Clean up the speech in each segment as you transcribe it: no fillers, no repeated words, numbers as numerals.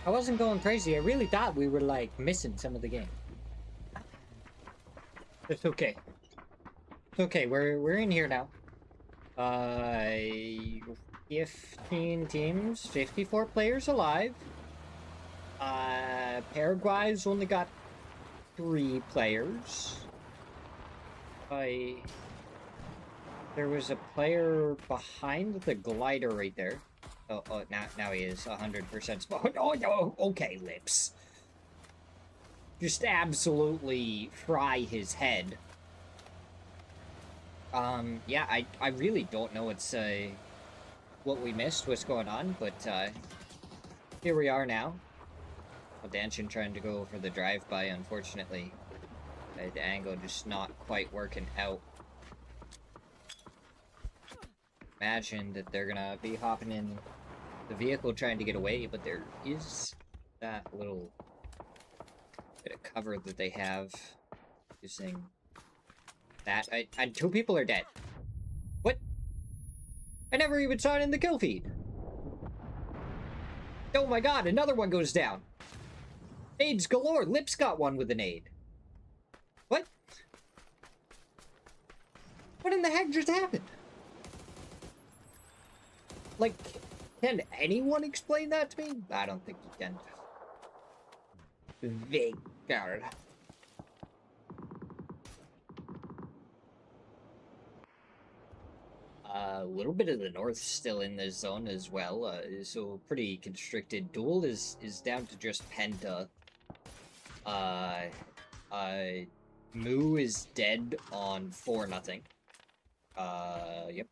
I wasn't going crazy. I really thought we were, like, missing some of the game. It's okay. It's okay. We're in here now. 15 teams, 54 players alive. Paraguay's only got 3 players. There was a player behind the glider right there. Oh, now he is 100% spawned. Oh, no, okay, Lips. Just absolutely fry his head. Yeah, I really don't know what we missed, what's going on, but, here we are now. Well, Danchin trying to go for the drive-by, unfortunately. The angle just not quite working out. Imagine that they're gonna be hopping in the vehicle trying to get away, but there is that little bit of cover that they have using that. 2 people are dead. What? I never even saw it in the kill feed. Oh my god, another one goes down. Nades galore. Lips got one with a nade. What? What in the heck just happened? Like, can anyone explain that to me? I don't think you can. Vigard. A little bit of the north still in this zone as well, so pretty constricted. Duel is down to just Penta. Moo is dead on 4-0. Yep.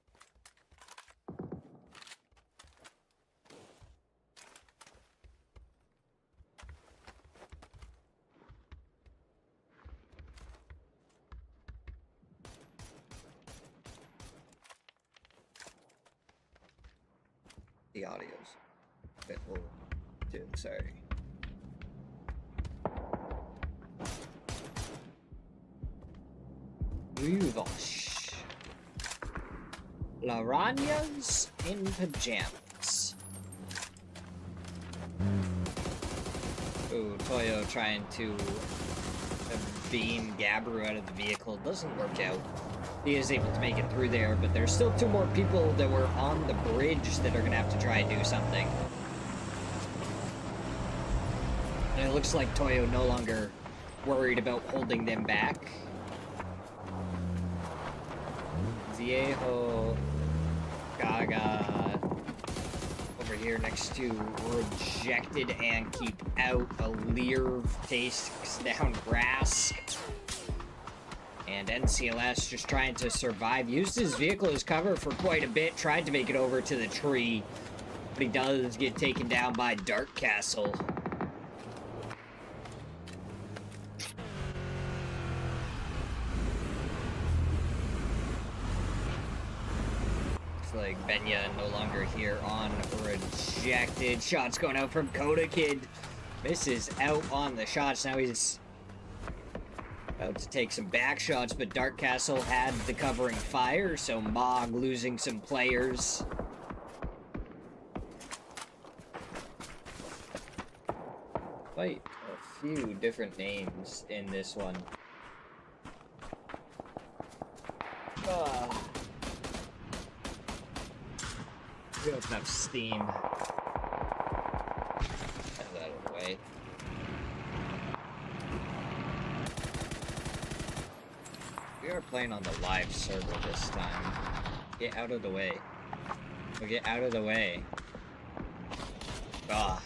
The audio's a bit low, too, sorry. Uvosh. Laranias in pajamas. Ooh, Toyo trying to beam Gabru out of the vehicle. Doesn't work out. He is able to make it through there, but there's still 2 more people that were on the bridge that are gonna have to try and do something. And it looks like Toyo no longer worried about holding them back. Viejo Gaga over here next to Rejected and Keep Out. A Lear takes down Grass. And NCLS just trying to survive. Used his vehicle as cover for quite a bit. Tried to make it over to the tree. But he does get taken down by Dark Castle. Looks like Benya no longer here on Rejected. Shots going out from Coda Kid. Misses out on the shots. Now he's about to take some back shots, but Dark Castle had the covering fire, so Mog losing some players. Quite a few different names in this one. We don't have steam. Get that out of the way. We are playing on the live server this time. Get out of the way. We'll get out of the way. Ah.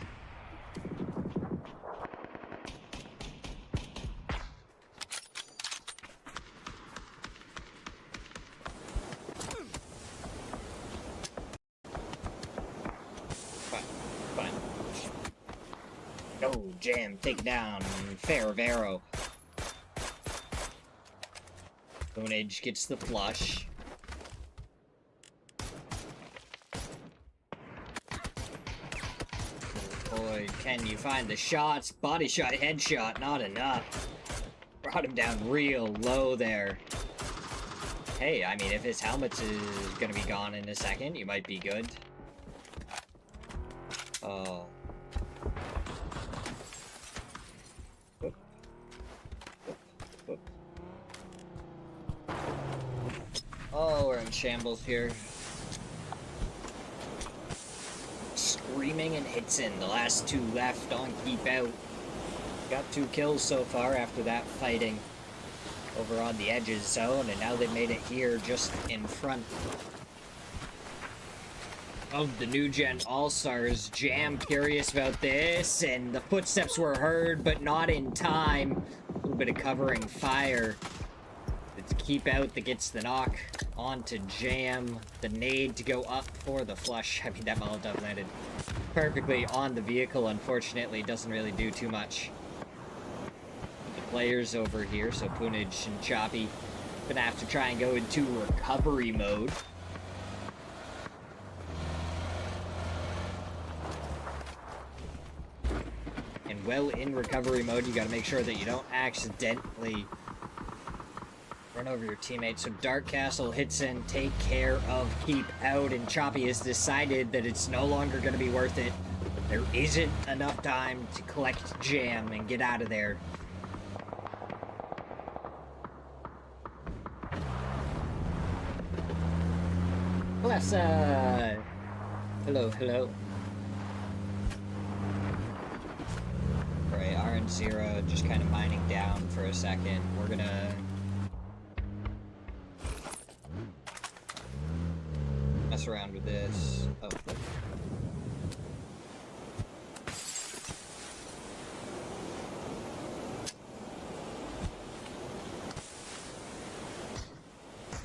Fine. Oh, Jam, take down Faravero. Age gets the flush. Boy, can you find the shots? Body shot, headshot, not enough. Brought him down real low there. Hey, I mean, if his helmet is gonna be gone in a second, you might be good. Oh. shambles here. Screaming and Hitson, the last two left on keep out. Got 2 kills so far after that fighting over on the edges zone, and now they made it here just in front of the new gen All-Stars. Jam curious about this, and the footsteps were heard, but not in time. A little bit of covering fire. It's keep out that gets the knock onto Jam. The nade to go up for the flush. I mean, that Molotov landed perfectly on the vehicle. Unfortunately, doesn't really do too much. The players over here, so Punij and Choppy, gonna have to try and go into recovery mode. And well, in recovery mode, you gotta make sure that you don't accidentally run over your teammates. So Dark Castle hits in, take care of keep out, and Choppy has decided that it's no longer going to be worth it. There isn't enough time to collect Jam and get out of there. Bless, hello, hello. Alright, RN0 just kind of mining down for a second. We're gonna mess around with this. Oh, look.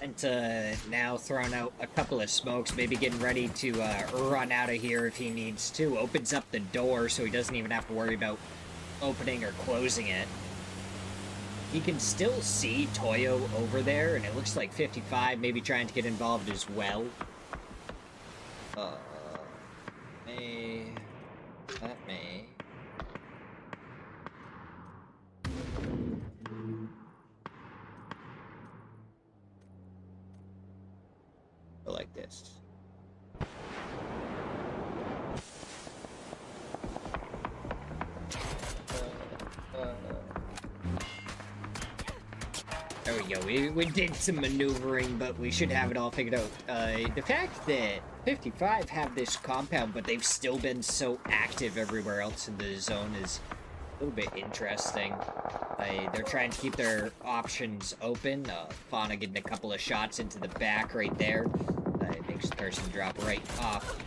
And now throwing out a couple of smokes, maybe getting ready to run out of here if he needs to. Opens up the door so he doesn't even have to worry about opening or closing it. He can still see Toyo over there, and it looks like 55 maybe trying to get involved as well. That may. Go like this. There we go. We did some maneuvering, but we should have it all figured out. The fact that 55 have this compound, but they've still been so active everywhere else in the zone is a little bit interesting. They're trying to keep their options open. Fauna getting a couple of shots into the back right there. Makes the person drop right off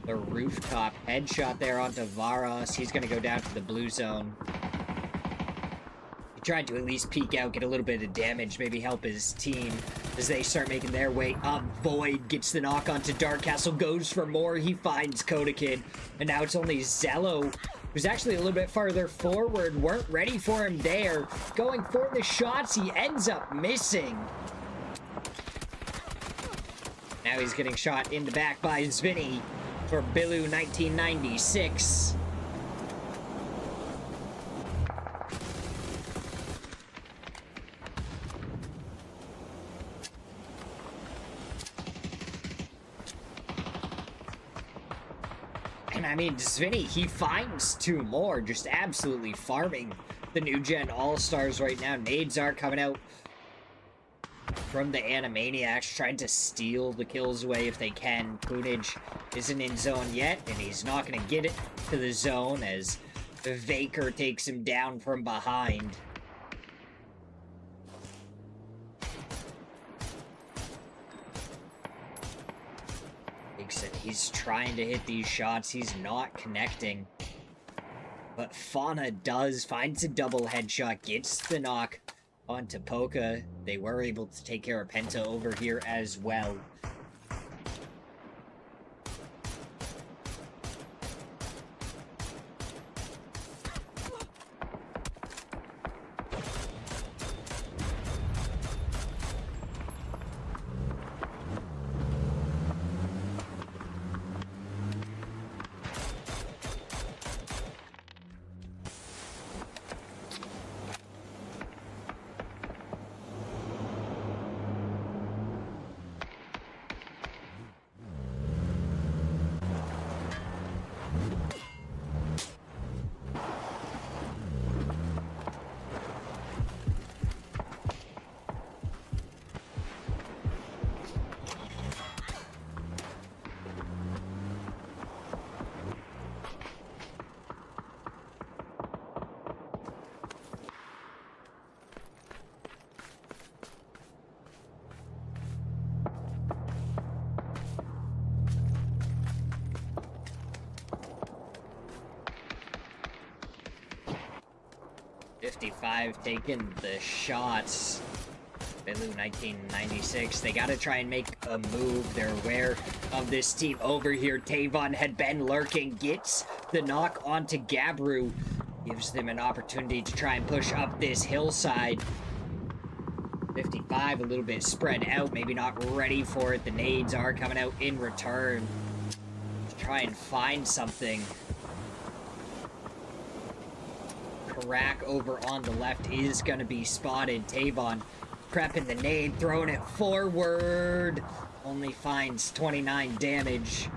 the rooftop. Headshot there onto Varos. He's going to go down to the blue zone. He tried to at least peek out, get a little bit of damage, maybe help his team as they start making their way up. Void gets the knock onto Dark Castle, goes for more. He finds Coda Kid, and now it's only Zello, who's actually a little bit farther forward. Weren't ready for him there. Going for the shots, he ends up missing. Now he's getting shot in the back by Zvinny for Bilu 1996. And I mean, Zvinny, he finds 2 more, just absolutely farming the new gen All-Stars right now. Nades are coming out from the Animaniacs, trying to steal the kills away if they can. Punij isn't in zone yet, and he's not going to get it to the zone as Vaker takes him down from behind. He's trying to hit these shots. He's not connecting. But Fauna does, finds a double headshot, gets the knock onto Poka. They were able to take care of Penta over here as well. 55 taking the shots. Bilu 1996. They gotta try and make a move. They're aware of this team over here. Tavon had been lurking. Gets the knock onto Gabru. Gives them an opportunity to try and push up this hillside. 55 a little bit spread out. Maybe not ready for it. The nades are coming out in return. To try and find something. Karak over on the left is going to be spotted. Tavon prepping the nade, throwing it forward. Only finds 29 damage.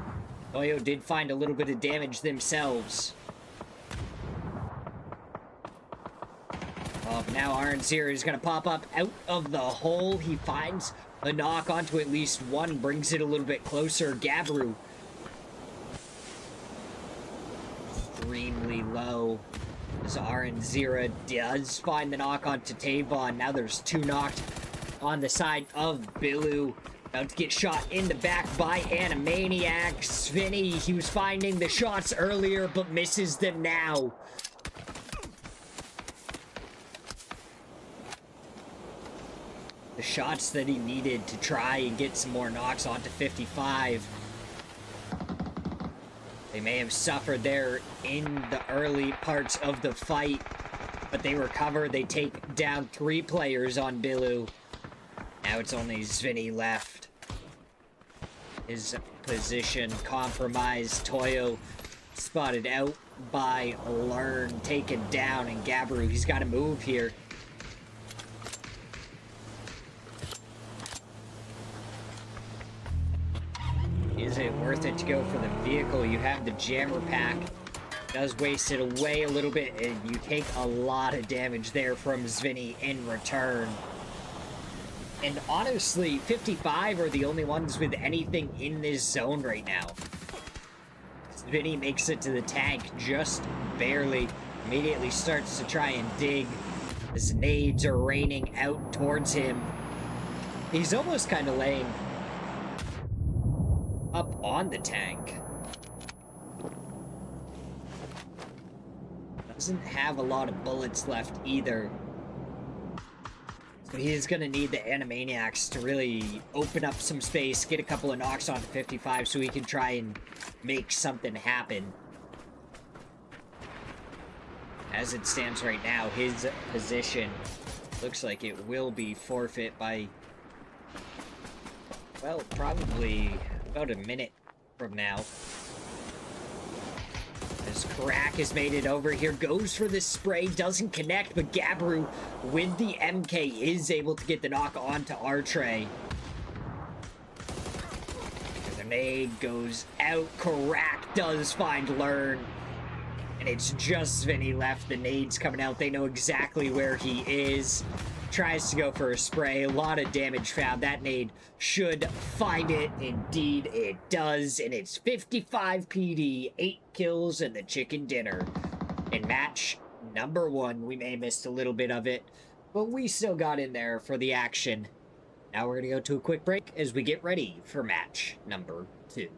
Toyo did find a little bit of damage themselves. Oh, but now Aranzir is going to pop up out of the hole. He finds a knock onto at least one, brings it a little bit closer. Gabru. Extremely low. As Aranzira does find the knock onto Tavon. Now there's two knocked on the side of Bilu. About to get shot in the back by Animaniac. Svinny, he was finding the shots earlier, but misses them now. The shots that he needed to try and get some more knocks onto 55. They may have suffered there in the early parts of the fight, but they recover. They take down 3 players on Bilu. Now it's only Svinny left. His position compromised. Toyo spotted out by Learn, taken down, and Gabru, he's got to move here. Is it worth it to go for the vehicle? You have the jammer pack. Does waste it away a little bit, and you take a lot of damage there from Svinny in return. And honestly, 55 are the only ones with anything in this zone right now. Svinny makes it to the tank just barely. Immediately starts to try and dig. As nades are raining out towards him. He's almost kind of laying up on the tank. Doesn't have a lot of bullets left either. So he's gonna need the Animaniacs to really open up some space, get a couple of knocks onto 55 so he can try and make something happen. As it stands right now, his position looks like it will be forfeit by, well, probably about a minute from now. As Karak has made it over here, goes for the spray, doesn't connect, but Gabru with the MK is able to get the knock onto Artray. The grenade goes out. Karak does find Learn. And it's just Svinny left. The nade's coming out. They know exactly where he is. Tries to go for a spray. A lot of damage found. That nade should find it. Indeed, it does. And it's 55 PD, 8 kills, and the chicken dinner. In match number 1, we may have missed a little bit of it, but we still got in there for the action. Now we're going to go to a quick break as we get ready for match number 2.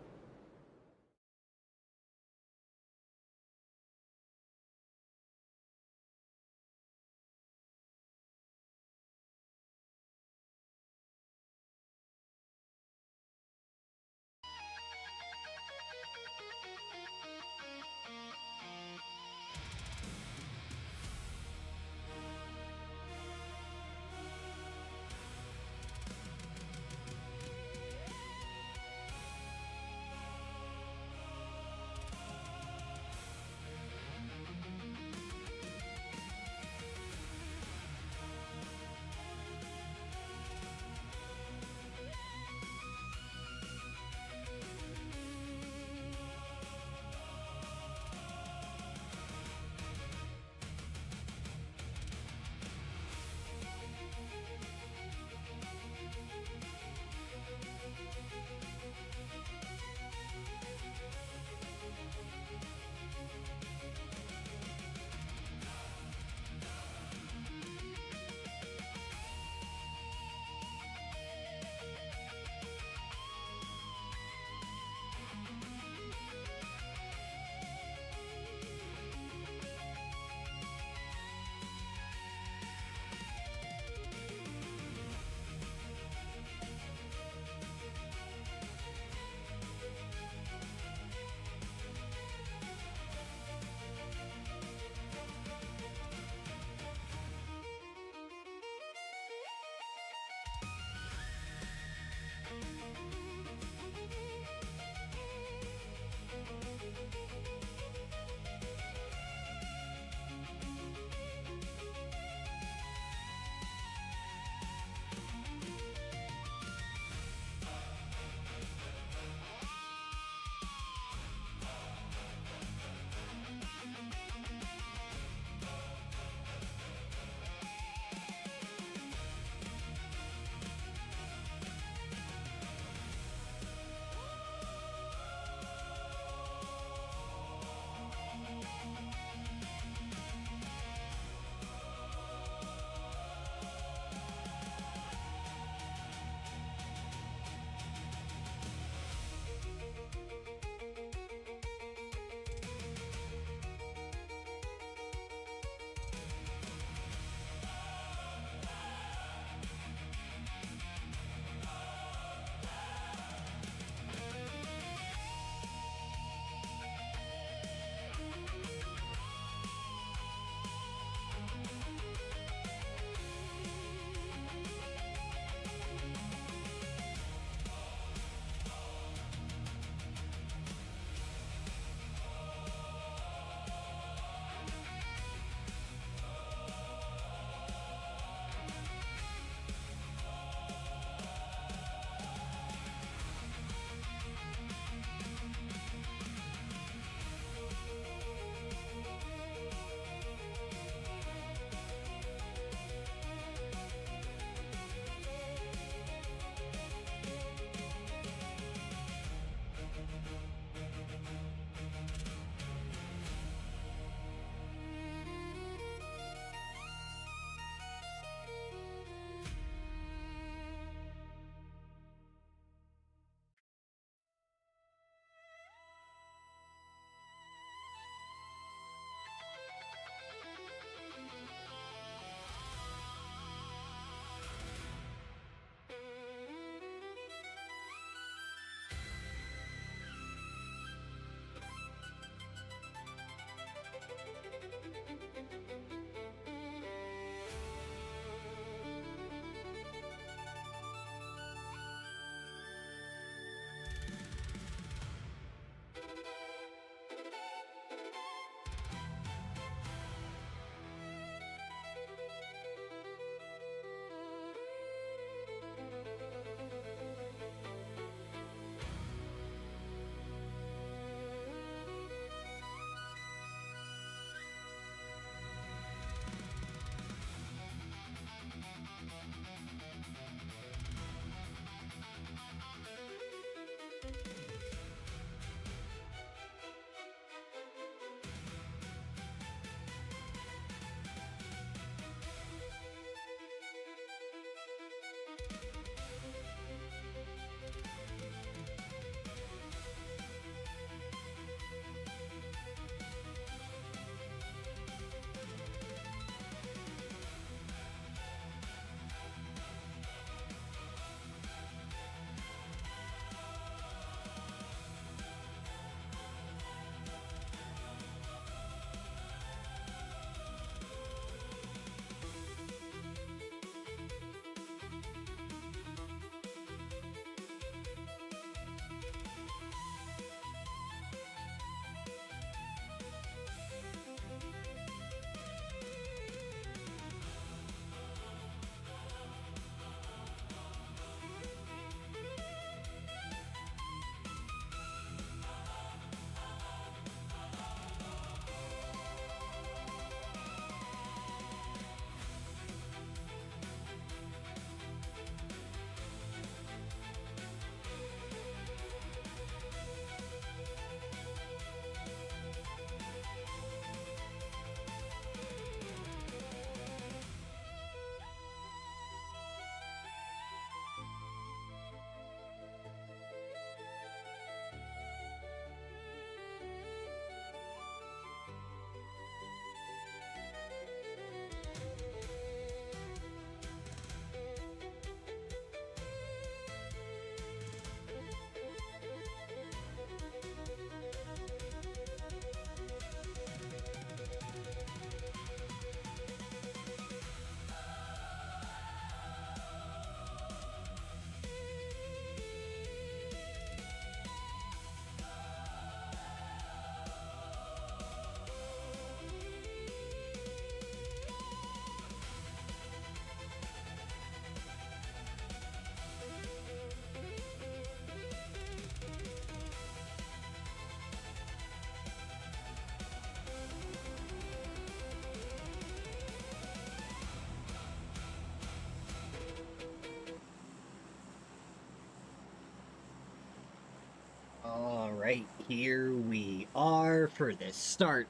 here we are for the start.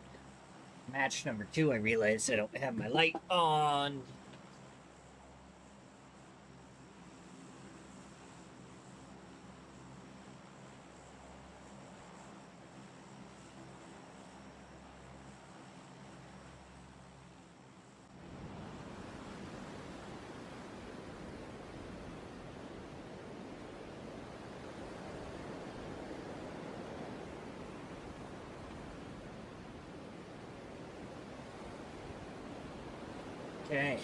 Match number 2. I realize I don't have my light on. Okay.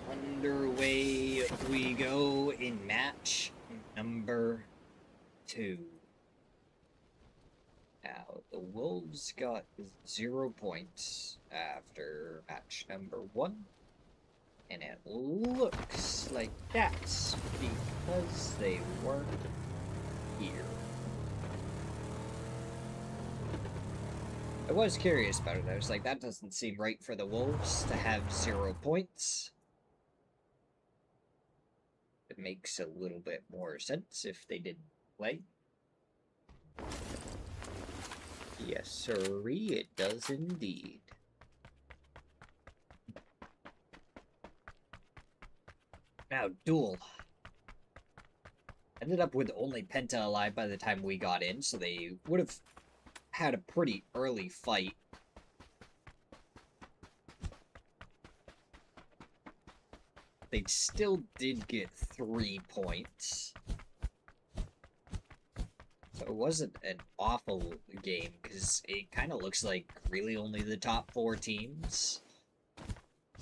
Underway we go in match number 2. Now, the Wolves got 0 points after match number 1. And it looks like that's because they weren't here. I was curious about it. I was like, that doesn't seem right for the Wolves to have 0 points. It makes a little bit more sense if they didn't play. Yes, sirree, it does indeed. Now, Duel ended up with only Penta alive by the time we got in, so they would have had a pretty early fight. They still did get 3 points. So it wasn't an awful game, because it kind of looks like really only the top 4 teams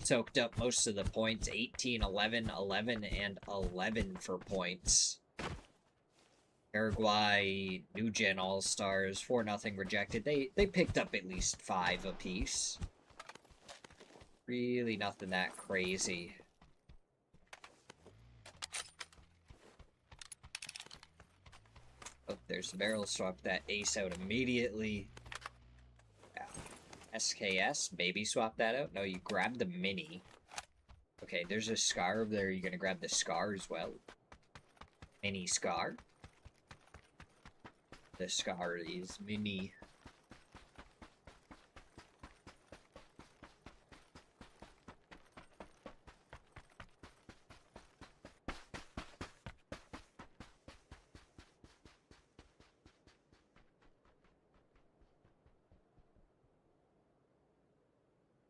soaked up most of the points. 18, 11, 11, and 11 for points. Paraguay, New Gen All-Stars, 4-0 rejected. They picked up at least 5 apiece. Really nothing that crazy. Oh, there's the barrel. Swap that ace out immediately. Yeah. SKS, maybe swap that out. No, you grab the mini. Okay, there's a Scar over there. You're gonna grab the Scar as well. Mini Scar. The Scar is mini.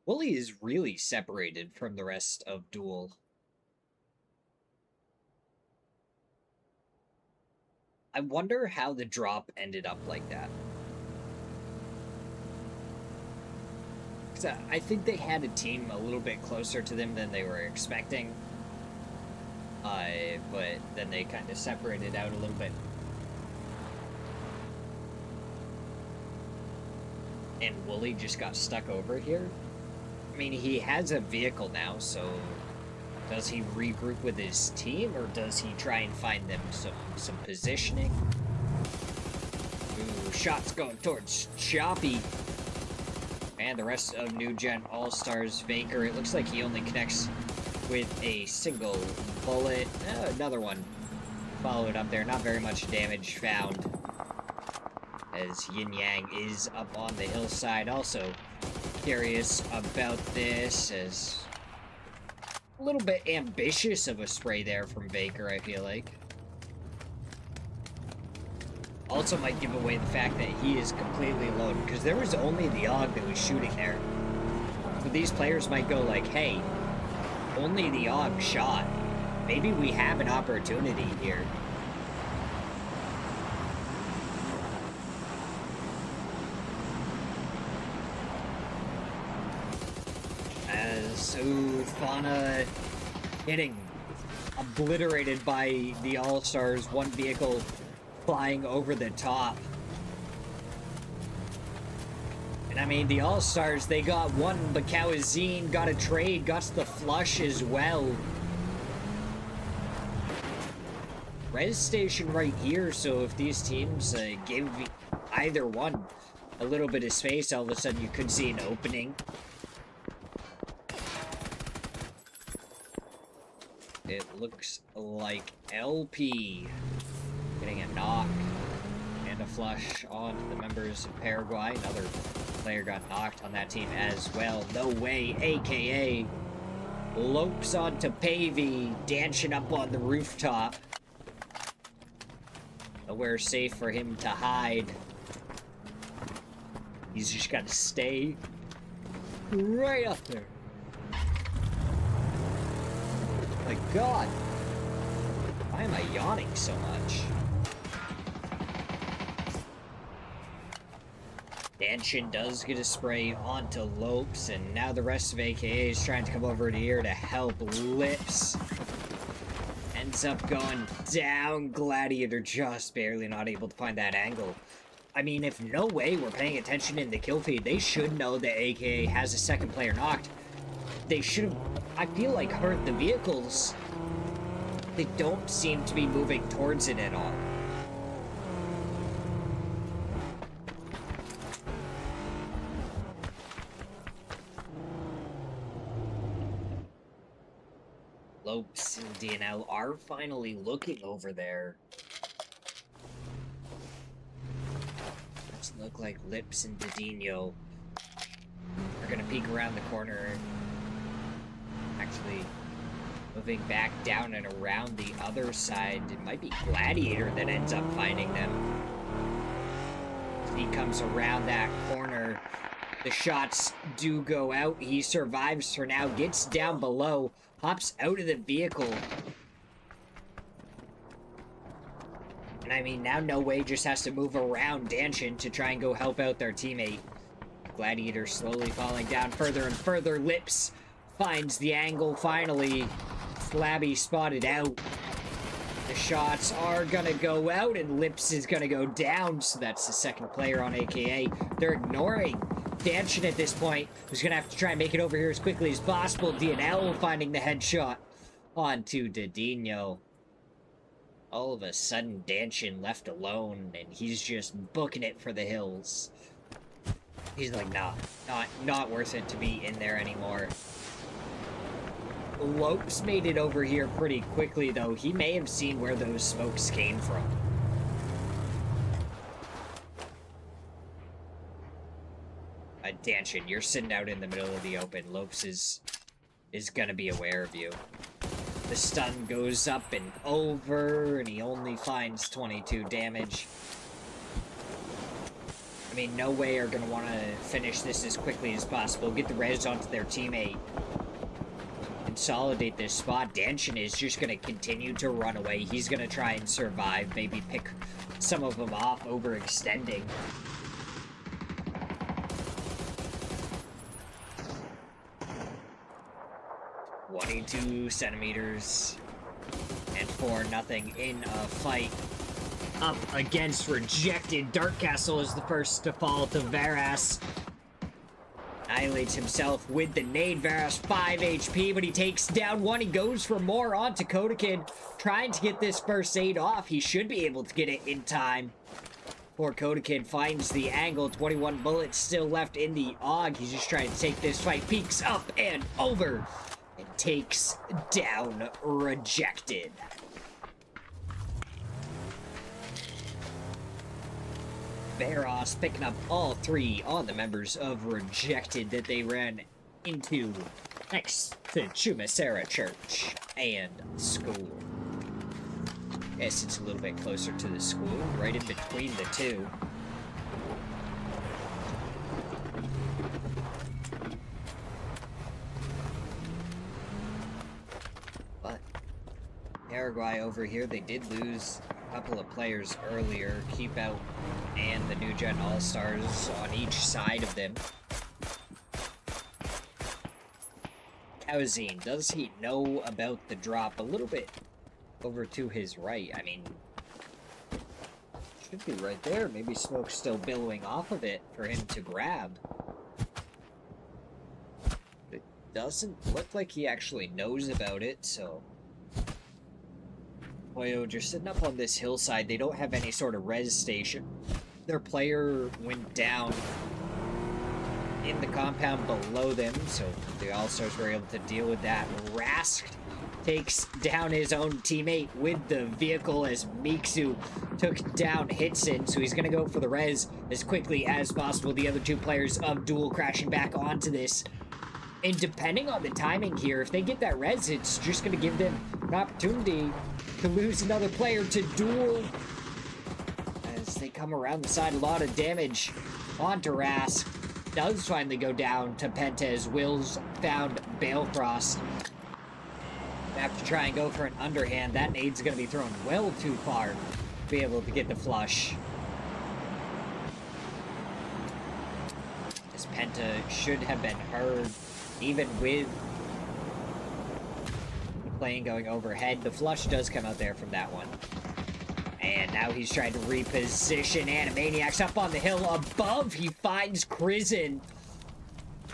Wooly is really separated from the rest of Duel. I wonder how the drop ended up like that. I think they had a team a little bit closer to them than they were expecting. But then they kind of separated out a little bit. And Wooly just got stuck over here. I mean, he has a vehicle now, so does he regroup with his team, or does he try and find them some positioning? Ooh, shots going towards Choppy. And the rest of New Gen All-Stars, Vaker, it looks like he only connects with a single bullet. Another one followed up there. Not very much damage found, as Yin Yang is up on the hillside. Also curious about this, as a little bit ambitious of a spray there from Baker, I feel like. Also might give away the fact that he is completely alone, because there was only the Og that was shooting there. So these players might go like, hey, only the Og shot. Maybe we have an opportunity here. As Ufana getting obliterated by the All-Stars, one vehicle flying over the top. And I mean, the All-Stars, they got one, but Kawazine got a trade, got the flush as well. Res station right here, so if these teams give either one a little bit of space, all of a sudden you could see an opening. it looks like LP getting a knock and a flush on the members of Paraguay. Another player got knocked on that team as well. No way, aka Lopes onto Pavey, dancing up on the rooftop. Nowhere safe for him to hide. He's just got to stay right up there. My God, why am I yawning so much? Danchin does get a spray onto Lopes, and now the rest of AKA is trying to come over here to help Lips. Ends up going down. Gladiator just barely not able to find that angle. I mean, if no way we're paying attention in the kill feed, they should know that AKA has a second player knocked. They should have, I feel like, hurt the vehicles. They don't seem to be moving towards it at all. Lopes and DNL are finally looking over there. Doesn't look like Lips and Didino are gonna peek around the corner. Actually, moving back down and around the other side. It might be Gladiator that ends up finding them. He comes around that corner. The shots do go out. He survives for now, gets down below, hops out of the vehicle. And I mean, now No Way just has to move around Danchin to try and go help out their teammate. Gladiator slowly falling down further and further. Lips finds the angle finally. Flabby spotted out. The shots are gonna go out and Lips is gonna go down, so that's the second player on AKA. They're ignoring Danchin at this point, who's gonna have to try and make it over here as quickly as possible. DNL finding the headshot onto Didino. All of a sudden, Danchin left alone, and he's just booking it for the hills. He's like, nah, not worth it to be in there anymore. Lopes made it over here pretty quickly, though. He may have seen where those smokes came from. Danchin, you're sitting out in the middle of the open. Lopes is gonna be aware of you. The stun goes up and over, and he only finds 22 damage. I mean, No Way are gonna want to finish this as quickly as possible, get the res onto their teammate, consolidate this spot. Danchin is just gonna continue to run away. He's gonna try and survive, maybe pick some of them off, overextending. .22 centimeters and 4-0 in a fight up against Rejected. Darkcastle is the first to fall to Varas. Annihilates himself with the nade. Varas 5 HP, but he takes down one. He goes for more onto Kodakid, trying to get this first aid off. He should be able to get it in time. Poor Kodakid finds the angle. 21 bullets still left in the AUG. He's just trying to take this fight. Peeks up and over. And takes down Rejected. Varos picking up all three on the members of Rejected that they ran into next to Chumasera Church and school. Guess it's a little bit closer to the school, right in between the two. But Paraguay over here, they did lose a couple of players earlier. Keep Out and the New Gen All-Stars on each side of them. Kauzine, does he know about the drop? A little bit over to his right. I mean, should be right there. Maybe smoke's still billowing off of it for him to grab. It doesn't look like he actually knows about it, so... Hoyo just sitting up on this hillside. They don't have any sort of res station. Their player went down in the compound below them, so the All-Stars were able to deal with that. Rask takes down his own teammate with the vehicle as Miksu took down Hitson, so he's gonna go for the res as quickly as possible. The other two players of Duel crashing back onto this. And depending on the timing here, if they get that res, it's just gonna give them an opportunity to lose another player to Duel. As they come around the side, a lot of damage onto Rask. Does finally go down to Penta as Wills found Balefrost. Have to try and go for an underhand. That nade's going to be thrown well too far to be able to get the flush. This Penta should have been heard, even with the plane going overhead. The flush does come out there from that one. And now he's trying to reposition Animaniacs up on the hill above. He finds Krizen.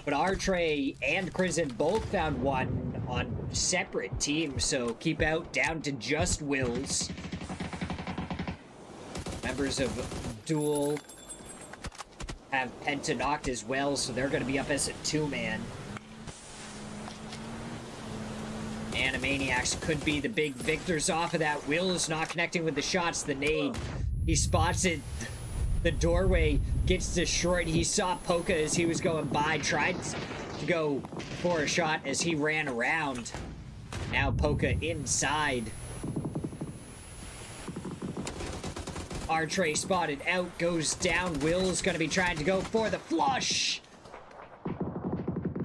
But Artray and Krizen both found one on separate teams, so keep out down to just Wills. Members of Duel have Penta knocked as well, so they're going to be up as a two-man. Animaniacs could be the big victors off of that. Wills not connecting with the shots. The nade, he spots it. The doorway gets destroyed. He saw Poka as he was going by, tried to go for a shot as he ran around. Now Poka inside. Artray spotted out, goes down. Will's gonna be trying to go for the flush.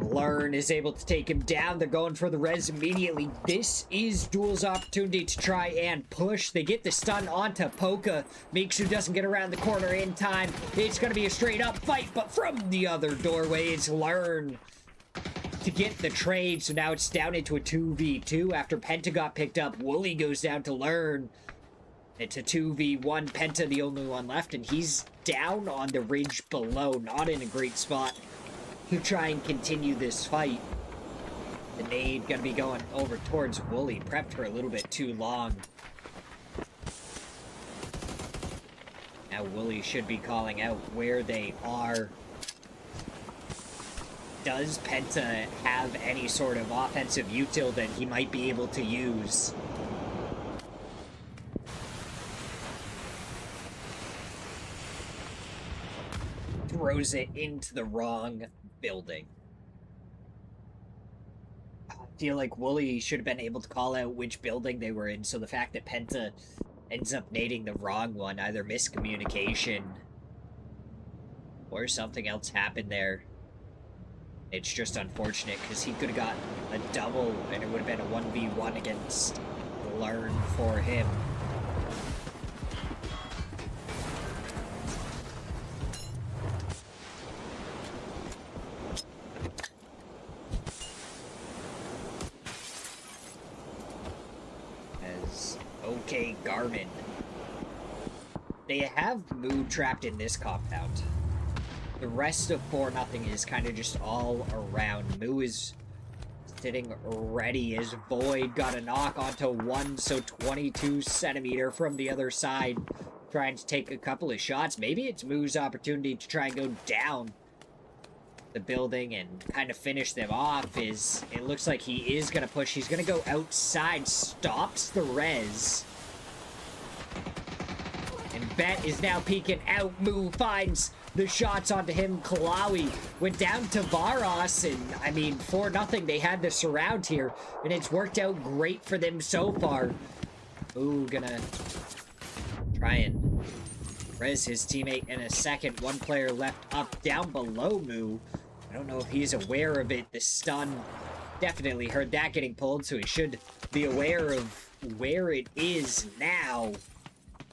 Learn is able to take him down. They're going for the res immediately. This is Duel's opportunity to try and push. They get the stun onto Poka. Miksu doesn't get around the corner in time. It's going to be a straight up fight, but from the other doorway, it's Learn to get the trade. So now it's down into a 2v2 after Penta got picked up. Wooly goes down to Learn. It's a 2v1. Penta the only one left, and he's down on the ridge below. Not in a great spot to try and continue this fight. The nade gonna be going over towards Wooly. Prepped for a little bit too long. Now Wooly should be calling out where they are. Does Penta have any sort of offensive util that he might be able to use? Throws it into the wrong building. I feel like Wooly should have been able to call out which building they were in, so the fact that Penta ends up nading the wrong one, either miscommunication or something else happened there. It's just unfortunate because he could have got a double and it would have been a 1v1 against Learn for him. Okay, Garmin. They have Moo trapped in this compound. The rest of 4-0 is kind of just all around. Moo is sitting ready as Void got a knock onto one, so 22 centimeter from the other side, trying to take a couple of shots. Maybe it's Moo's opportunity to try and go down the building and kind of finish them off. It looks like he is going to push. He's going to go outside, stops the res. And Bet is now peeking out. Moo finds the shots onto him. Kalawi went down to Varos, and I mean, 4-0, they had the surround here, and it's worked out great for them so far. Moo gonna try and res his teammate in a second. One player left up down below Moo. I don't know if he's aware of it. The stun definitely heard that getting pulled, so he should be aware of where it is now.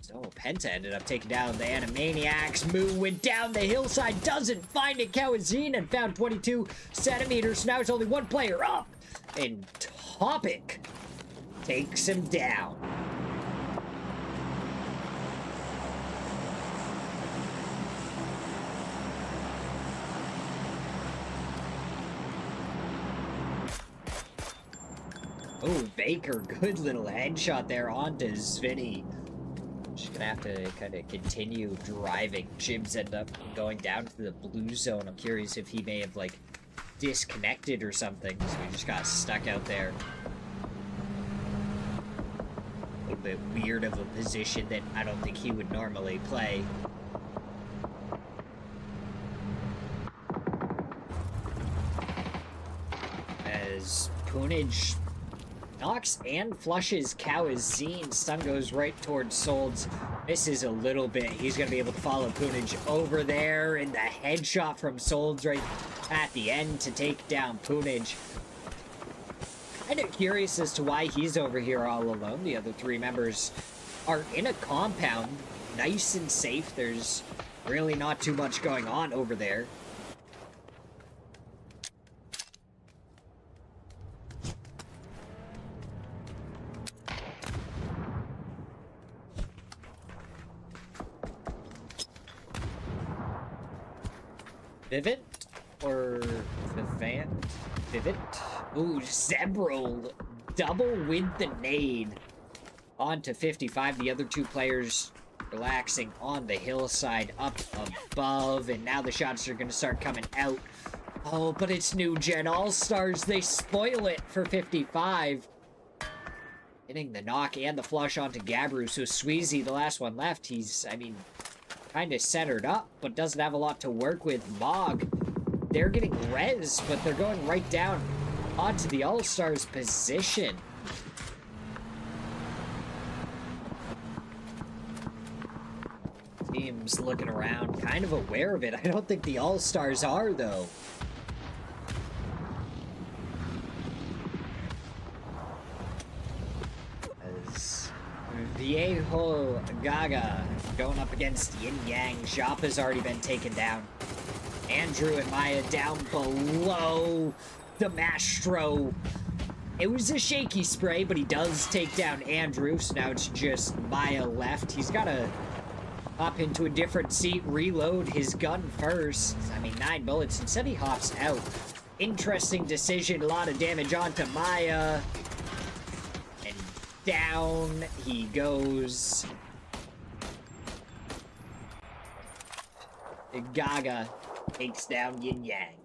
So Penta ended up taking down the Animaniacs. Moo went down the hillside, doesn't find it. Kawazine and found 22 centimeters. Now it's only one player up. And Topic takes him down. Oh, Baker, good little headshot there onto Svinny. Just gonna have to kind of continue driving. Jibs end up going down to the blue zone. I'm curious if he may have, like, disconnected or something, so he just got stuck out there. bit weird of a position that I don't think he would normally play. As Punage knocks and flushes Kawazine. Stun goes right towards Solds. Misses a little bit. He's going to be able to follow Punage over there. And the headshot from Solds right at the end to take down Punage. Kind of curious as to why he's over here all alone. The other three members are in a compound. Nice and safe. There's really not too much going on over there. Vivint? Or Vivant? Vivint? Ooh, Zebril. Double with the nade. On to 55. The other two players relaxing on the hillside up above. And now the shots are going to start coming out. Oh, but it's New Gen All-Stars. They spoil it for 55. Hitting the knock and the flush onto Gabru. So Sweezy, the last one left, he's, I mean, kind of centered up, but doesn't have a lot to work with. Mog, they're getting res, but they're going right down onto the All-Stars position. Team's looking around, kind of aware of it. I don't think the All-Stars are, though. As Viejo Gaga going up against Yin Yang. Shop has already been taken down. Andrew and Maya down below the Mastro. It was a shaky spray, but he does take down Andrew, so now it's just Maya left. He's got to hop into a different seat, reload his gun first. I mean, 9 bullets. Instead, he hops out. Interesting decision. A lot of damage onto Maya. And down he goes. Gaga takes down Yin Yang.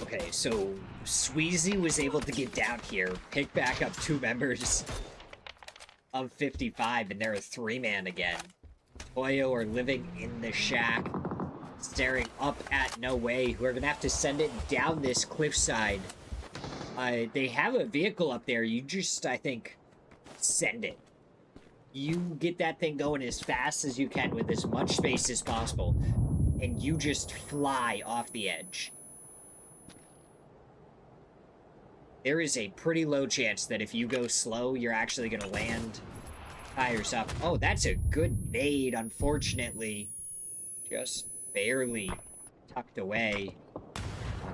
Okay, so Sweezy was able to get down here, pick back up 2 members of 55, and they're a 3-man again. Toyo are living in the shack, staring up at No Way, who are gonna have to send it down this cliffside. They have a vehicle up there. You just, I think, send it. You get that thing going as fast as you can with as much space as possible, and you just fly off the edge. There is a pretty low chance that if you go slow, you're actually gonna land tires up. Oh, that's a good nade, unfortunately. Just barely tucked away.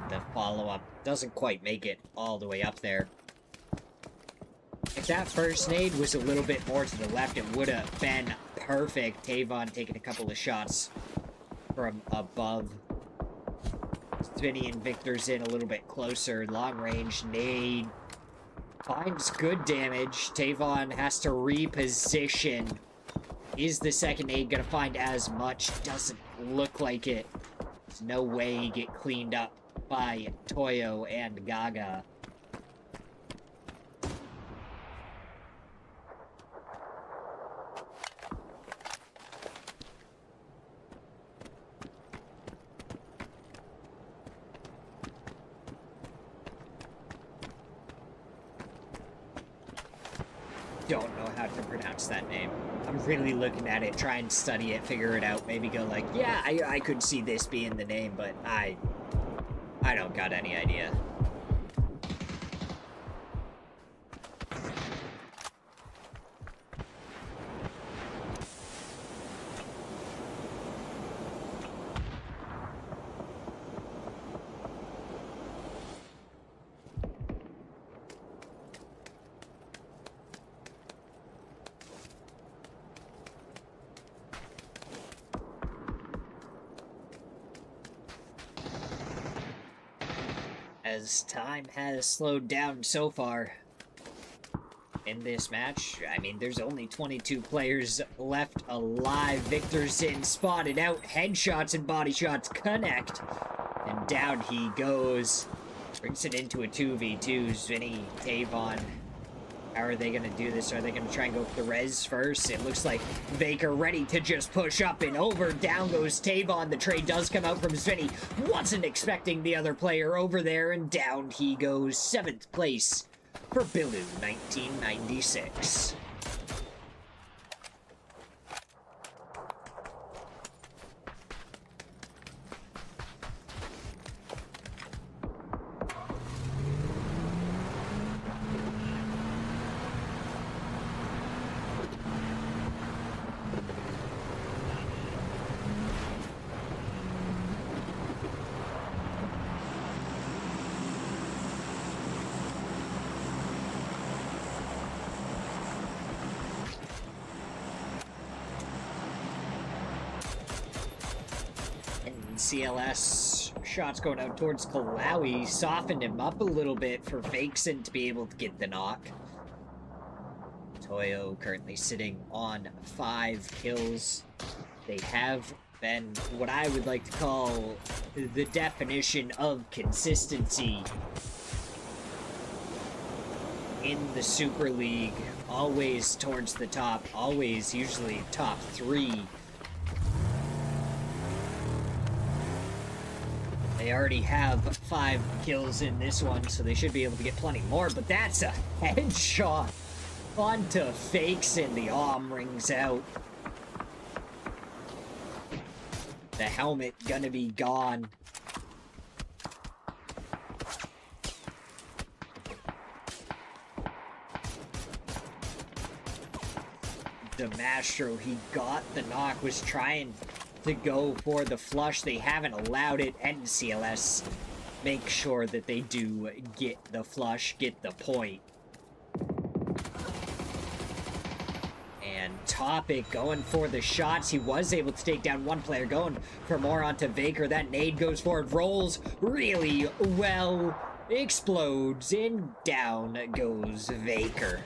The follow-up doesn't quite make it all the way up there. If that first nade was a little bit more to the left, it would have been perfect. Tavon taking a couple of shots from above. Vinny and Victor's in a little bit closer. Long range nade. Finds good damage. Tavon has to reposition. Is the second nade gonna find as much? Doesn't look like it. There's no way he get cleaned up by Toyo and Gaga. Don't know how to pronounce that name. I'm really looking at it, try and study it, figure it out, maybe go like, yeah, I could see this being the name, but I don't got any idea. As time has slowed down so far, in this match. I mean, there's only 22 players left alive. Victorson spotted out. Headshots and body shots connect. And down he goes. Brings it into a 2v2. Vinny, Tavon. How are they going to do this? Are they going to try and go for the res first? It looks like Baker ready to just push up and over. Down goes Tavon. The trade does come out from Svinny. Wasn't expecting the other player over there. And down he goes. 7th place for Bilu 1996. CLS shots going out towards Kalawi softened him up a little bit for Fakeson to be able to get the knock. Toyo currently sitting on 5 kills. They have been what I would like to call the definition of consistency in the Super League. Always towards the top, always usually top 3. They already have 5 kills in this one, so they should be able to get plenty more, but that's a headshot onto Fakeson. The arm rings out. The helmet gonna be gone. Demastro, he got the knock, was trying to go for the flush. They haven't allowed it, and CLS make sure that they do get the flush, get the point. And Topic going for the shots. He was able to take down one player, going for more onto Vaker. That nade goes forward, rolls really well, explodes, and down goes Vaker.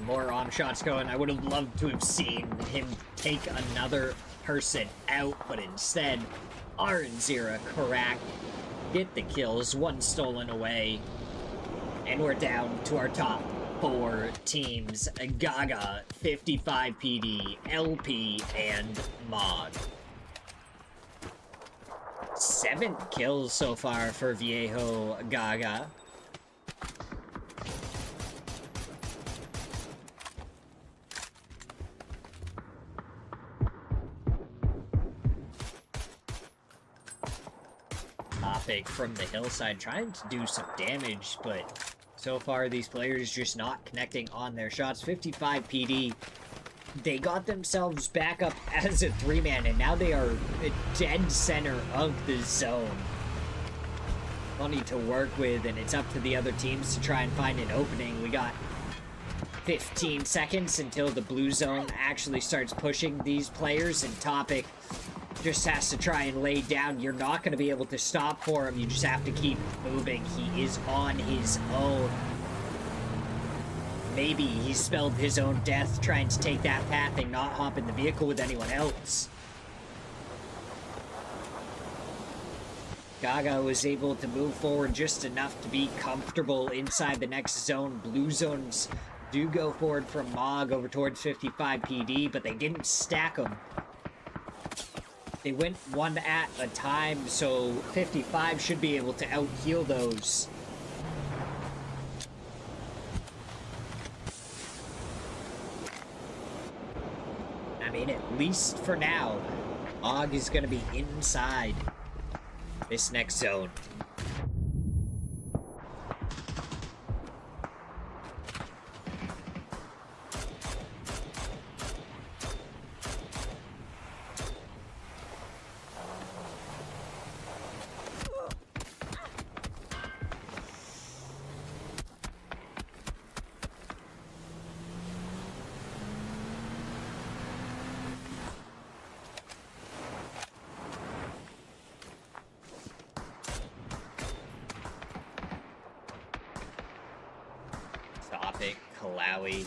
More arm shots going. I would have loved to have seen him take another person out, but instead, Aranzira correct. Get the kills, 1 stolen away. And we're down to our top 4 teams. Gaga, 55 PD, LP, and Mod. 7 kills so far for Viejo Gaga. Topic from the hillside trying to do some damage, but so far these players just not connecting on their shots. 55 PD. They got themselves back up as a 3-man, and now they are a dead center of the zone. Plenty to work with, and it's up to the other teams to try and find an opening. We got 15 seconds until the blue zone actually starts pushing these players, and Topic just has to try and lay down. You're not going to be able to stop for him. You just have to keep moving. He is on his own. Maybe he spelled his own death trying to take that path and not hop in the vehicle with anyone else. Gaga was able to move forward just enough to be comfortable inside the next zone. Blue zones do go forward from Mog over towards 55 PD, but they didn't stack them. They went one at a time, so 55 should be able to out-heal those. I mean, at least for now, Og is going to be inside this next zone. Kalawi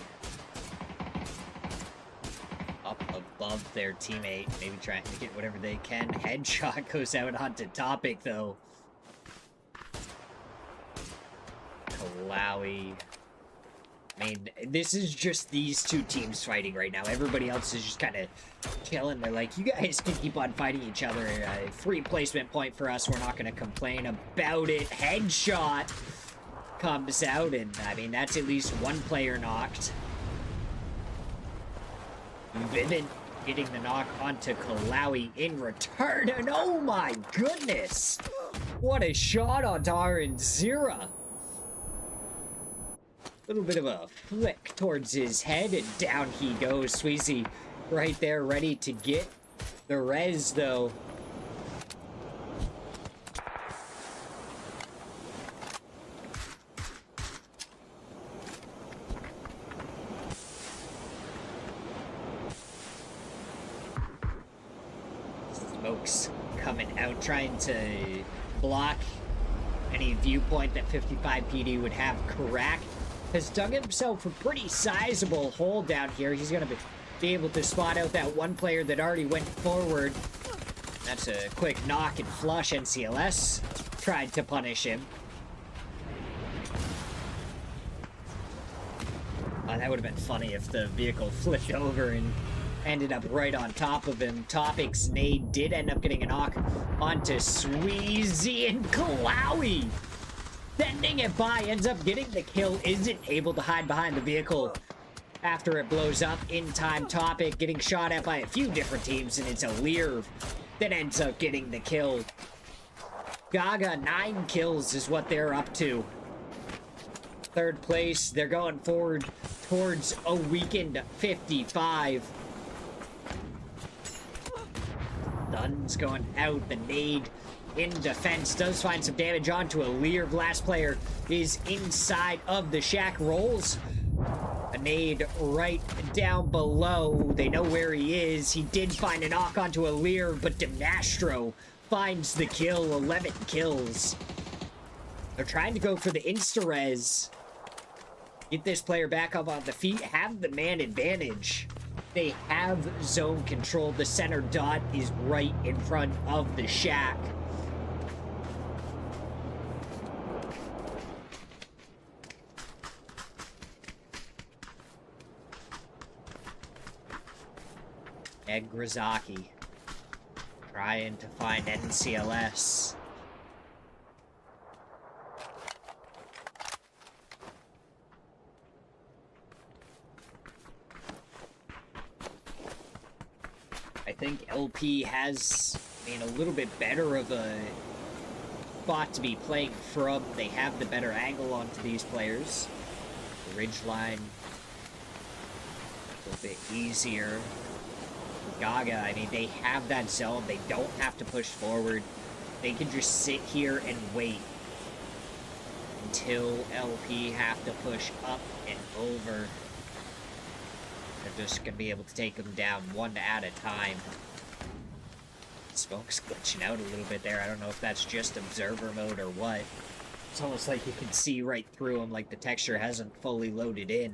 up above their teammate, maybe trying to get whatever they can. Headshot goes out onto Topic, though. Kalawi. I mean, this is just these two teams fighting right now. Everybody else is just kind of chilling. They're like, you guys can keep on fighting each other. Free placement point for us. We're not going to complain about it. Headshot comes out, and I mean, that's at least one player knocked. Vivint getting the knock onto Kalawi in return, and oh my goodness! What a shot onto Zira. Little bit of a flick towards his head, and down he goes. Sweezy right there, ready to get the res, though. Smokes coming out, trying to block any viewpoint that 55 PD would have correct. Has dug himself a pretty sizable hole down here. He's going to be able to spot out that one player that already went forward. That's a quick knock and flush. NCLS tried to punish him. That would have been funny if the vehicle flipped over and ended up right on top of him. Topic's nade did end up getting a knock onto Sweezy, and Kalawi sending it by, ends up getting the kill, isn't able to hide behind the vehicle after it blows up in time. Topic getting shot at by a few different teams, and it's a Lear that ends up getting the kill. Gaga, 9 kills is what they're up to. Third place, they're going forward towards a weakened 55. Dunn's going out, the nade in defense does find some damage onto a Lear. Last player is inside of the shack, rolls a nade right down below. They know where he is. He did find a knock onto a Lear, but Demastro finds the kill. 11 kills. They're trying to go for the insta-res. Get this player back up on the feet, have the man advantage. They have zone control. The center dot is right in front of the shack. Ed Grazaki trying to find NCLS. I think LP has, a little bit better of a spot to be playing from. They have the better angle onto these players. The ridge line a little bit easier. Gaga, they have that zone. They don't have to push forward. They can just sit here and wait until LP have to push up and over. They're just going to be able to take them down one at a time. Smoke's glitching out a little bit there. I don't know if that's just observer mode or what. It's almost like you can see right through them, like the texture hasn't fully loaded in.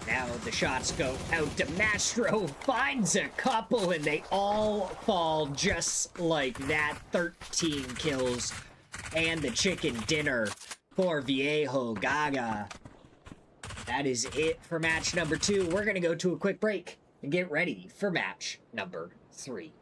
Now the shots go out. Demastro finds a couple, and they all fall just like that. 13 kills and the chicken dinner for Viejo Gaga. That is it for match number 2. We're going to go to a quick break and get ready for match number 3.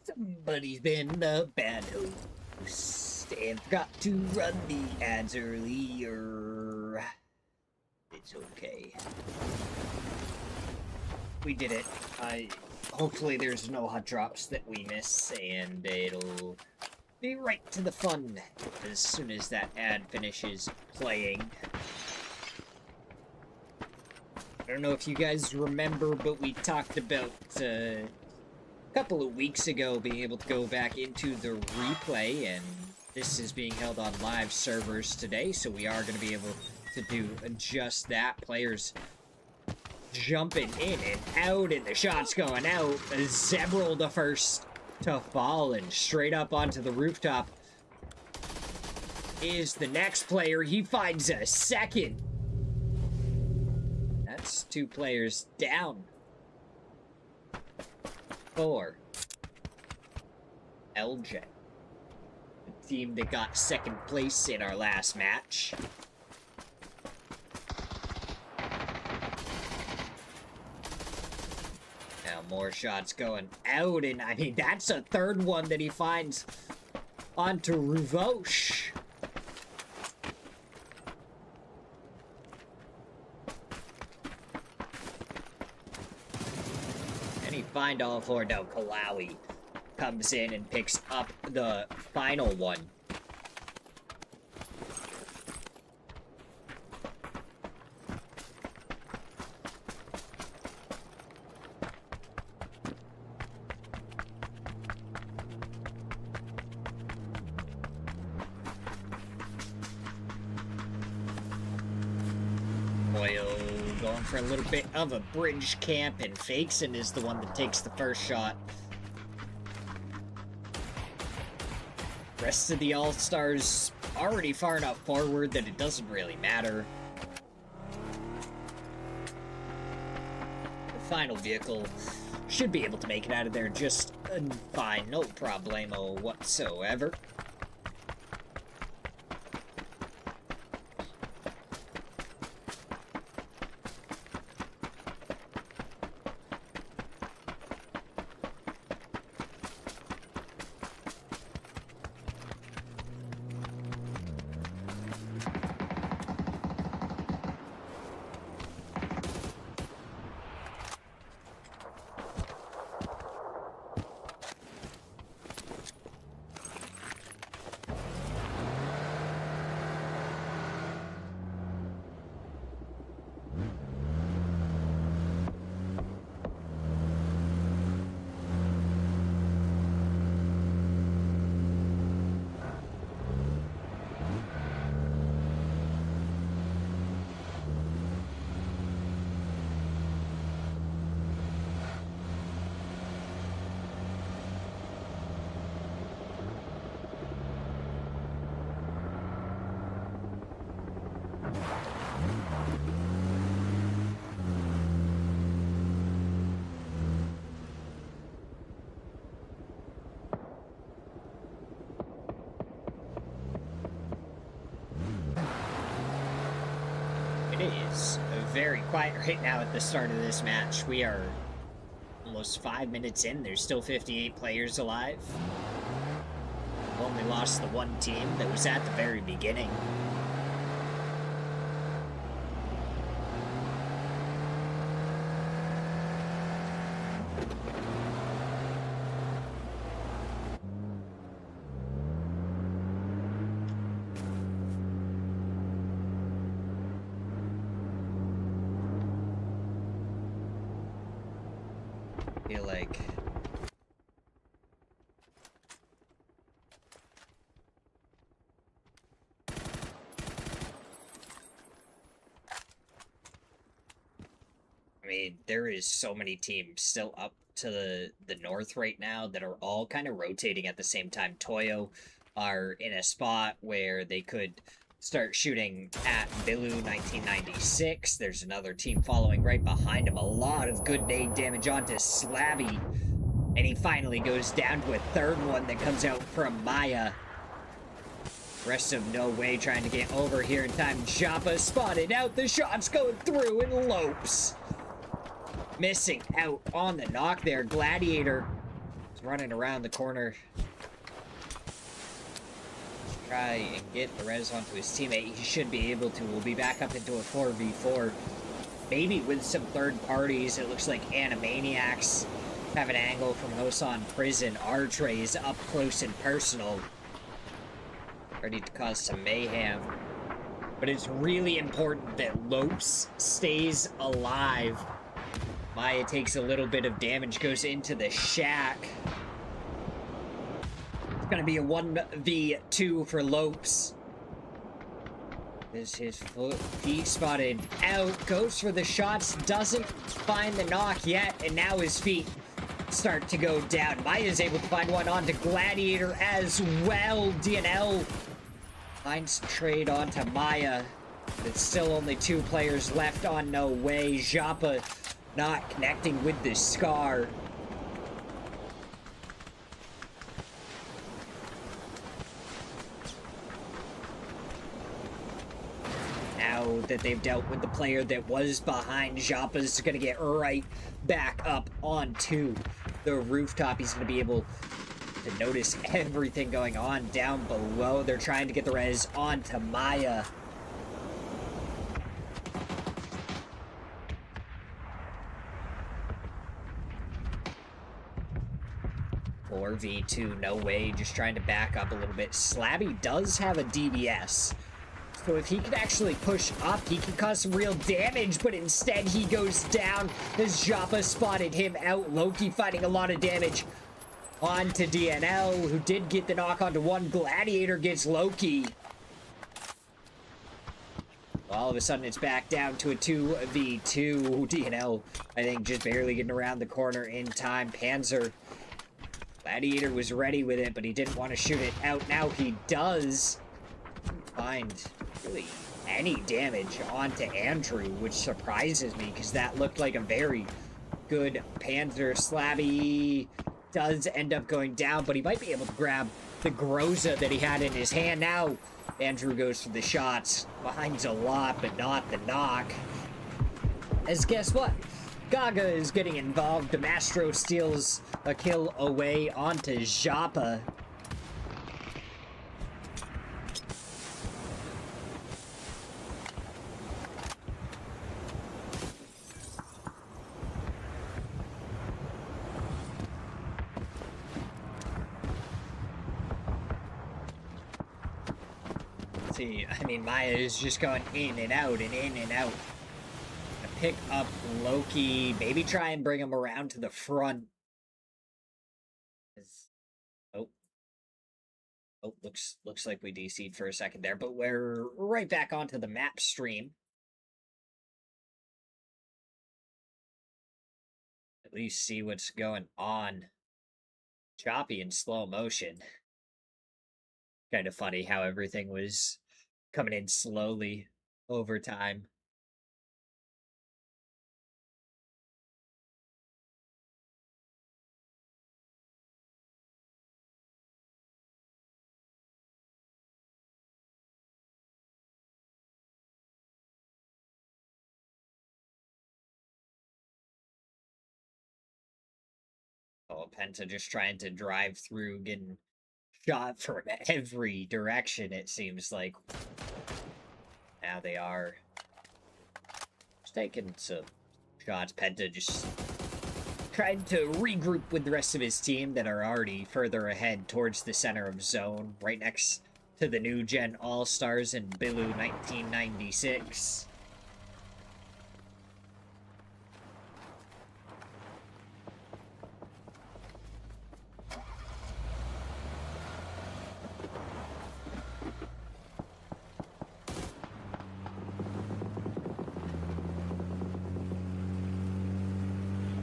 Somebody's been a bad host and forgot to run the ads earlier. It's okay. We did it. Hopefully there's no hot drops that we miss, and it'll be right to the fun as soon as that ad finishes playing. I don't know if you guys remember, but we talked about a couple of weeks ago being able to go back into the replay, and this is being held on live servers today, so we are going to be able to do just that. Players jumping in and out, and the shots going out. Zebrel the first to fall, and straight up onto the rooftop is the next player. He finds a second. That's 2 players down. 4. LJ, the team that got second place in our last match. Now more shots going out, and I mean, that's a third one that he finds onto Ruvosh. And he find all 4. No, Kalawi comes in and picks up the final one. Going for a little bit of a bridge camp, and Fakeson is the one that takes the first shot. Rest of the All-Stars already far enough forward that it doesn't really matter. The final vehicle should be able to make it out of there just fine, no problemo whatsoever. It is very quiet right now at the start of this match. We are almost 5 minutes in. There's still 58 players alive. We've only lost the one team that was at the very beginning. Feel like there is so many teams still up to the north right now that are all kind of rotating at the same time. Toyo are in a spot where they could start shooting at Bilu 1996. There's another team following right behind him. A lot of good nade damage onto Slabby. And he finally goes down to a third one that comes out from Maya. Rest of No Way trying to get over here in time. Joppa spotted out. The shots going through, and Lopes missing out on the knock there. Gladiator running around the corner. Try and get the res onto his teammate. He should be able to. We'll be back up into a 4v4. Maybe with some third parties. It looks like Animaniacs have an angle from Hosan Prison. Artray is up close and personal. Ready to cause some mayhem. But it's really important that Lopes stays alive. Maya takes a little bit of damage, goes into the shack. It's gonna be a 1v2 for Lopes. This his feet spotted out, goes for the shots, doesn't find the knock yet, and now his feet start to go down. Maya's able to find one onto Gladiator as well. DNL finds trade onto Maya, but it's still only 2 players left on No Way. Japa not connecting with the Scar. Now that they've dealt with the player that was behind, Japa's gonna get right back up onto the rooftop. He's gonna be able to notice everything going on down below. They're trying to get the res onto Maya. 4v2, No Way, just trying to back up a little bit. Slabby does have a DBS, so if he could actually push up, he can cause some real damage, but instead he goes down as Japa spotted him out. Loki fighting a lot of damage onto DNL, who did get the knock onto one. Gladiator gets Loki. All of a sudden, it's back down to a 2v2. DNL, I think, just barely getting around the corner in time. Panzer, Gladiator was ready with it, but he didn't want to shoot it out. Now he does find really any damage onto Andrew, which surprises me, because that looked like a very good Panzer. Slabby does end up going down, but he might be able to grab the Groza that he had in his hand. Now Andrew goes for the shots, finds a lot, but not the knock. As guess what? Gaga is getting involved. Mastro steals a kill away onto Japa. See, I mean, Maya is just going in and out and in and out. Pick up Loki, maybe try and bring him around to the front. Oh, looks like we DC'd for a second there, but we're right back onto the map stream. At least see what's going on. Choppy in slow motion. Kind of funny how everything was coming in slowly over time. Oh, Penta just trying to drive through, getting shot from every direction, it seems like. Now they are just taking some shots. Penta just trying to regroup with the rest of his team that are already further ahead towards the center of zone, right next to the new gen All-Stars in Bilu 1996.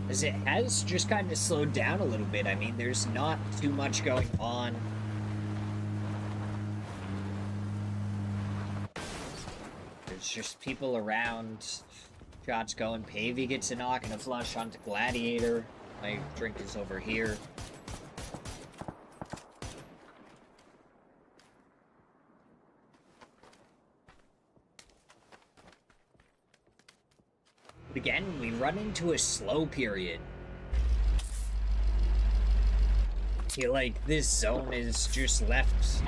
As it has just kind of slowed down a little bit. I mean, there's not too much going on. There's just people around. Shots going. Pavey gets a knock and a flush onto Gladiator. My drink is over here. Again, we run into a slow period. feel like this zone is just left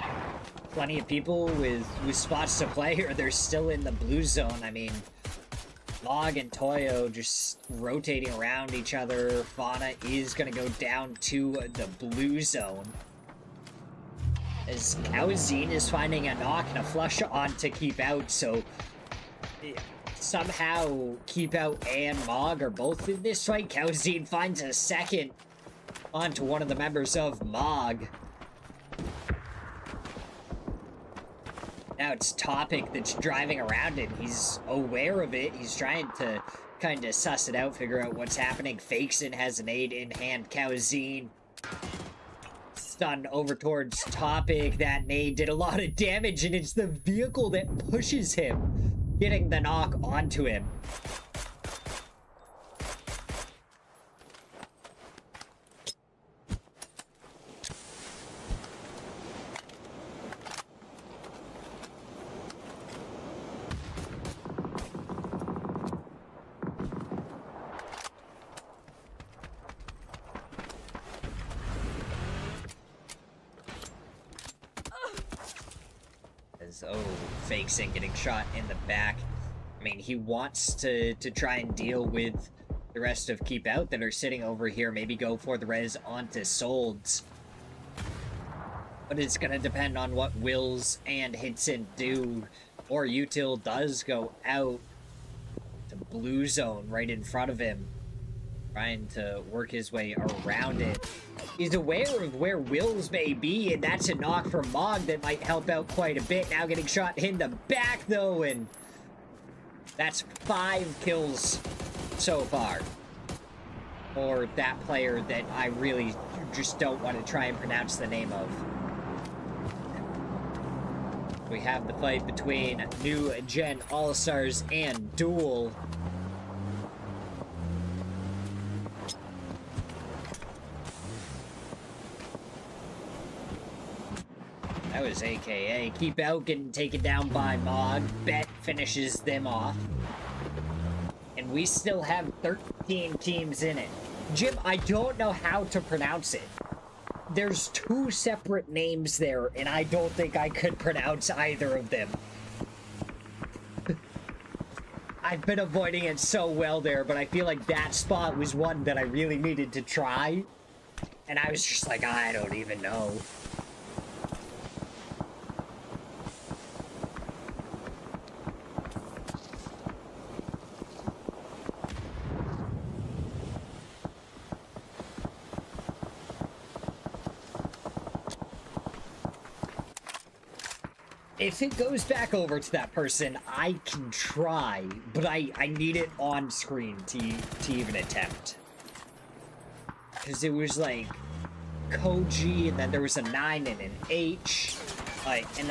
plenty of people with spots to play, or they're still in the blue zone. I mean, Log and Toyo just rotating around each other. Fauna is gonna go down to the blue zone. As Kaozine is finding a knock and a flush on to Keep Out, so somehow Keep Out and Mog are both in this fight. Kaozine finds a second onto one of the members of Mog. Now it's Topic that's driving around it. He's aware of it. He's trying to kind of suss it out, figure out what's happening. Fakeson has an aid in hand. Kaozine stun over towards Topic. That nade did a lot of damage, and it's the vehicle that pushes him, getting the knock onto him. Oh, Fakeson getting shot in the back. I mean, he wants to try and deal with the rest of Keep Out that are sitting over here. Maybe go for the res onto Solds. But it's gonna depend on what Wills and Hitson do. Or Util does go out to blue zone right in front of him, trying to work his way around it. He's aware of where Wills may be, and that's a knock from Mog that might help out quite a bit. Now getting shot in the back, though, and that's 5 kills so far for that player that I really just don't want to try and pronounce the name of. We have the fight between New Gen All-Stars and Duel. That was AKA. Keep Out getting taken down by Mog. Bet finishes them off. And we still have 13 teams in it. Jim, I don't know how to pronounce it. There's 2 separate names there, and I don't think I could pronounce either of them. I've been avoiding it so well there, but I feel like that spot was one that I really needed to try. And I was just like, I don't even know. If it goes back over to that person, I can try, but I need it on screen to even attempt. Because it was like Koji, and then there was a 9 and an H, and